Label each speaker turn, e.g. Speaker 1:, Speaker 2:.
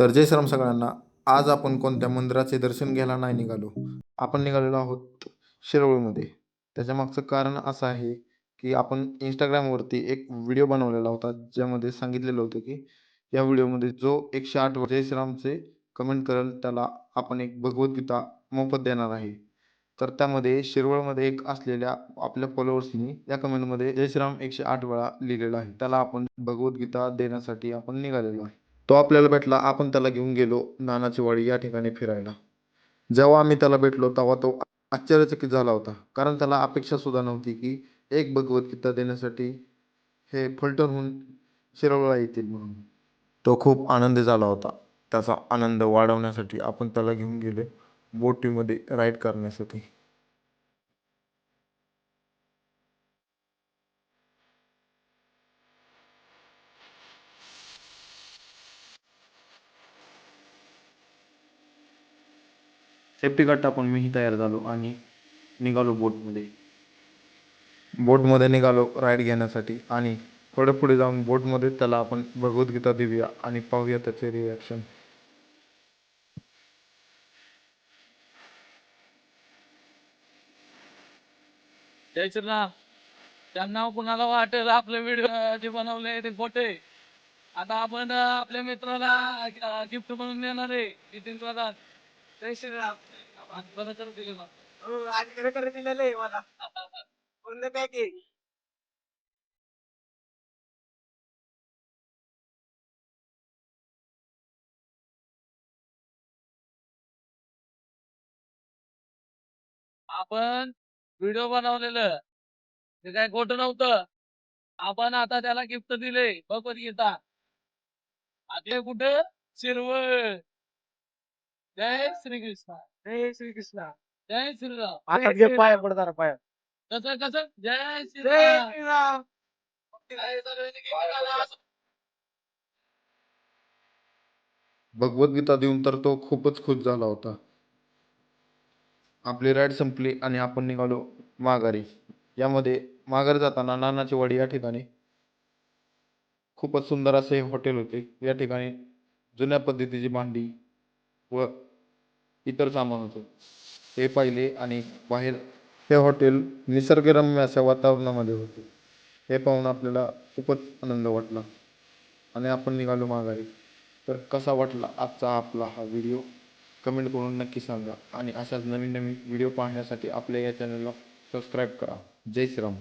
Speaker 1: तर जय श्रीराम सगळ्यांना. आज आपण कोणत्या मंदिराचे दर्शन घ्यायला नाही निघालो. आपण निघालेलो आहोत शिरवळमध्ये. त्याच्या मागचं कारण असं आहे की आपण इंस्टाग्रामवरती एक व्हिडिओ बनवलेला होता, ज्यामध्ये सांगितलेलं होतं की या व्हिडिओमध्ये जो 108 जय श्रीरामचे कमेंट करेल त्याला आपण एक भगवद्गीता मोफत देणार आहे. तर त्यामध्ये शिरवळमध्ये एक असलेल्या आपल्या फॉलोअर्सनी या कमेंटमध्ये जय श्रीराम 108 वेळा लिहिलेलं आहे. त्याला आपण भगवद्गीता देण्यासाठी आपण निघालेलो आहे. तो आपल्याला भेटला. आपण त्याला घेऊन गेलो नानाची वाडी या ठिकाणी फिरायला. जेव्हा आम्ही त्याला भेटलो तेव्हा तो आश्चर्यचकित झाला होता, कारण त्याला अपेक्षा सुद्धा नव्हती की एक भगवद्गीता देण्यासाठी हे फलटणहून शिरवळला येतील म्हणून. तो खूप आनंदी झाला होता. त्याचा आनंद वाढवण्यासाठी आपण त्याला घेऊन गेले बोटीमध्ये राईड करण्यासाठी. सेफ्टी गार्ड टाकून मीही तयार झालो आणि निघालो बोटमध्ये. बोटमध्ये निघालो राईड घेण्यासाठी आणि थोडं पुढे जाऊन बोटमध्ये त्याला आपण भगवद्गीता देऊया आणि पाहूया त्याचे रिॲक्शन.
Speaker 2: जय श्रीराम. त्यांना कुणाला वाटेल आपले व्हिडिओ जे बनवले ते खोटे. आता आपण आपल्या मित्राला गिफ्ट म्हणून देणार आहे नितीन प्रधान. जय श्रीराम. बरं तर दिले मग. हो आज खरं दिलेलं आहे मला. पूर्ण पॅकेज. आपण व्हिडिओ बनवलेलं ते काय खोटं नव्हतं. आपण आता त्याला गिफ्ट दिले भगवद्गीता. आपले कुठं शिरवळ. जय श्रीकृष्ण. जय श्रीकृष्ण. जय श्रीराम. पाया पडणार पाया. कसं कसं जय श्रीराम.
Speaker 1: भगवद्गीता देऊन तर तो खूपच खुश झाला होता. आपली राईड संपली आणि आपण निघालो माघारी. यामध्ये माघारी जाताना नानाची वाडी या ठिकाणी खूपच सुंदर असे हॉटेल होते. या ठिकाणी जुन्या पद्धतीची भांडी व इतर सामान होतं, हे पाहिले आणि बाहेर हे हॉटेल निसर्गरम्य अशा वातावरणामध्ये होते. हे पाहून आपल्याला खूपच आनंद वाटला आणि आपण निघालो माघारी. तर कसा वाटला आजचा आपला हा व्हिडिओ कमेंट करून नक्की सांगा आणि अशाच नवीन नवीन व्हिडिओ पाहण्यासाठी आपल्या या चॅनलला सबस्क्राईब करा. जय श्रीराम.